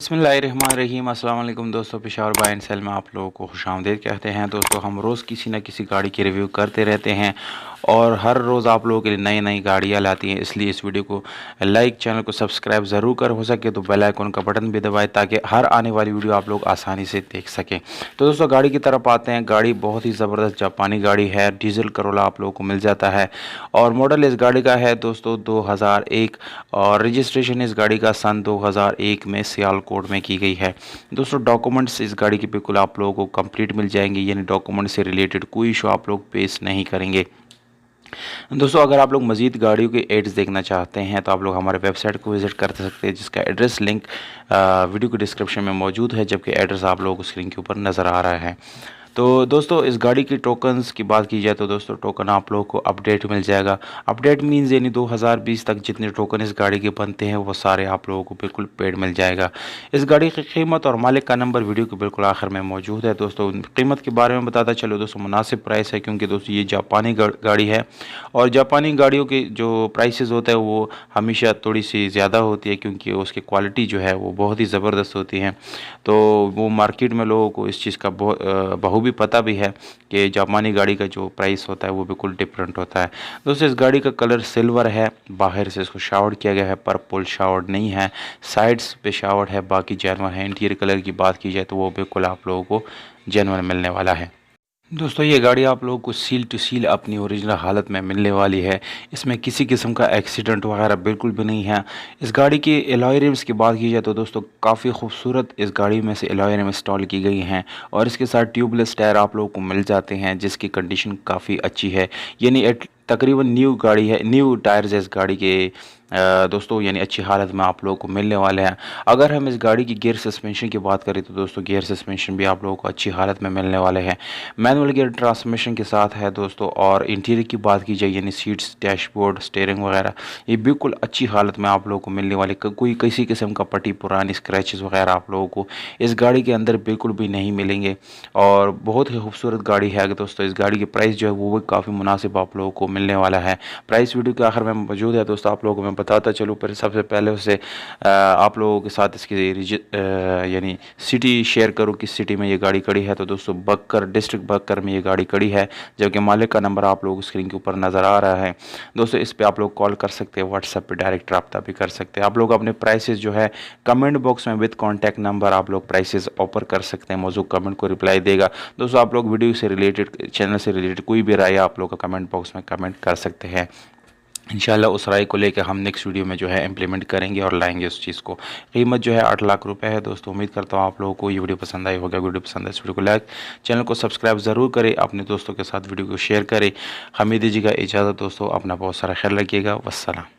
बिस्मिल्लाहिर्रहमानिर्रहीम। अस्सलाम वालेकुम दोस्तों, पेशावर बाय एंड सेल में आप लोगों को खुशामदीद कहते हैं। दोस्तों, हम रोज़ किसी न किसी गाड़ी की रिव्यू करते रहते हैं और हर रोज़ आप लोगों के लिए नई नई गाड़ियाँ लाती हैं। इसलिए इस वीडियो को लाइक, चैनल को सब्सक्राइब ज़रूर कर, हो सके तो बेल आइकन का बटन भी दबाएं ताकि हर आने वाली वीडियो आप लोग आसानी से देख सकें। तो दोस्तों, गाड़ी की तरफ आते हैं। गाड़ी बहुत ही ज़बरदस्त जापानी गाड़ी है। डीजल करोला आप लोगों को मिल जाता है और मॉडल इस गाड़ी का है दोस्तों 2001 और रजिस्ट्रेशन इस गाड़ी का सन 2001 में सियालकोट में की गई है। दोस्तों, डॉक्यूमेंट्स इस गाड़ी के बिल्कुल आप लोगों को कंप्लीट मिल जाएंगे, यानी डॉक्यूमेंट से रिलेटेड कोई इशू आप लोग फेस नहीं करेंगे। दोस्तों, अगर आप लोग मज़ीद गाड़ियों के एड्स देखना चाहते हैं तो आप लोग हमारे वेबसाइट को विज़िट कर सकते हैं, जिसका एड्रेस लिंक वीडियो के डिस्क्रिप्शन में मौजूद है, जबकि एड्रेस आप लोगों को स्क्रीन के ऊपर नज़र आ रहा है। तो दोस्तों, इस गाड़ी की टोकन्स की बात की जाए तो दोस्तों टोकन आप लोगों को अपडेट मिल जाएगा। अपडेट मींस यानी 2020 तक जितने टोकन इस गाड़ी के बनते हैं वो सारे आप लोगों को बिल्कुल पेड मिल जाएगा। इस गाड़ी की कीमत और मालिक का नंबर वीडियो के बिल्कुल आखिर में मौजूद है। दोस्तों, कीमत के बारे में बताता चलो दोस्तों, मुनासिब प्राइस है, क्योंकि दोस्तों ये जापानी गाड़ी है और जापानी गाड़ियों के जो प्राइसेस होते हैं वो हमेशा थोड़ी सी ज़्यादा होती है, क्योंकि उसकी क्वालिटी जो है वो बहुत ही ज़बरदस्त होती है। तो वो मार्केट में लोगों को इस चीज़ का बखूबी पता भी है कि जापानी गाड़ी का जो प्राइस होता है वो बिल्कुल डिफरेंट होता है। दोस्तों, इस गाड़ी का कलर सिल्वर है। बाहर से इसको शावर्ड किया गया है पर फुल शावर्ड नहीं है, साइड्स पे शावर्ड है, बाकी जेन्युइन है। इंटीरियर कलर की बात की जाए तो वो बिल्कुल आप लोगों को जेन्युइन मिलने वाला है। दोस्तों, ये गाड़ी आप लोगों को सील टू सील अपनी ओरिजिनल हालत में मिलने वाली है। इसमें किसी किस्म का एक्सीडेंट वगैरह बिल्कुल भी नहीं है। इस गाड़ी की एलॉय रिम्स की बात की जाए तो दोस्तों काफ़ी खूबसूरत इस गाड़ी में से एलॉय रिम इंस्टॉल की गई हैं और इसके साथ ट्यूबलेस टायर आप लोगों को मिल जाते हैं, जिसकी कंडीशन काफ़ी अच्छी है। यानी तकरीबन न्यू गाड़ी है, न्यू टायर्स इस गाड़ी के दोस्तों, यानी अच्छी हालत में आप लोगों को मिलने वाले हैं। अगर हम इस गाड़ी की गियर सस्पेंशन की बात करें तो दोस्तों गियर सस्पेंशन भी आप लोगों को अच्छी हालत में मिलने वाले हैं। मैनुअल गियर ट्रांसमिशन के साथ है दोस्तों। और इंटीरियर की बात की जाए यानी सीट्स, डैशबोर्ड, स्टीयरिंग वगैरह ये बिल्कुल अच्छी हालत में आप लोगों को मिलने वाले। कोई किसी किस्म का पट्टी पुरानी स्क्रैचेस वगैरह आप लोगों को इस गाड़ी के अंदर बिल्कुल भी नहीं मिलेंगे और बहुत ही खूबसूरत गाड़ी है दोस्तों। इस गाड़ी की प्राइस जो है वो भी काफ़ी मुनासिब आप लोगों को मिलने वाला है। प्राइस वीडियो के आखिर में मौजूद है दोस्तों, आप लोगों को मैं बताता चलूँ। पर सबसे पहले उससे आप लोगों के साथ इसकी यानी सिटी शेयर करूँ, किस सिटी में ये गाड़ी खड़ी है। तो दोस्तों, बक्कर, डिस्ट्रिक्ट बक्कर में ये गाड़ी खड़ी है, जबकि मालिक का नंबर आप लोगों को स्क्रीन के ऊपर नज़र आ रहा है। दोस्तों, इस पर आप लोग कॉल कर सकते हैं, व्हाट्सएप पे डायरेक्ट रब्ता भी कर सकते हैं। आप लोग अपने प्राइसेस जो है कमेंट बॉक्स में विद कॉन्टैक्ट नंबर आप लोग प्राइसेस ऑफर कर सकते हैं। मौजूद कमेंट को रिप्लाई देगा। दोस्तों, आप लोग वीडियो से रिलेटेड, चैनल से रिलेटेड कोई भी राय आप लोग का कमेंट बॉक्स में कमेंट कर सकते हैं। इंशाल्लाह उस राय को लेकर हम नेक्स्ट वीडियो में जो है इम्प्लीमेंट करेंगे और लाएंगे उस चीज़ को। कीमत जो है 8 लाख रुपए है। दोस्तों, उम्मीद करता हूँ आप लोगों को ये वीडियो पसंद आई होगा। वीडियो पसंद है इस वीडियो को लाइक, चैनल को सब्सक्राइब ज़रूर करें, अपने दोस्तों के साथ वीडियो को शेयर करें। हमें दीजिएगा इजाज़त दोस्तों, अपना बहुत सारा ख्याल रखिएगा। वस्सलाम।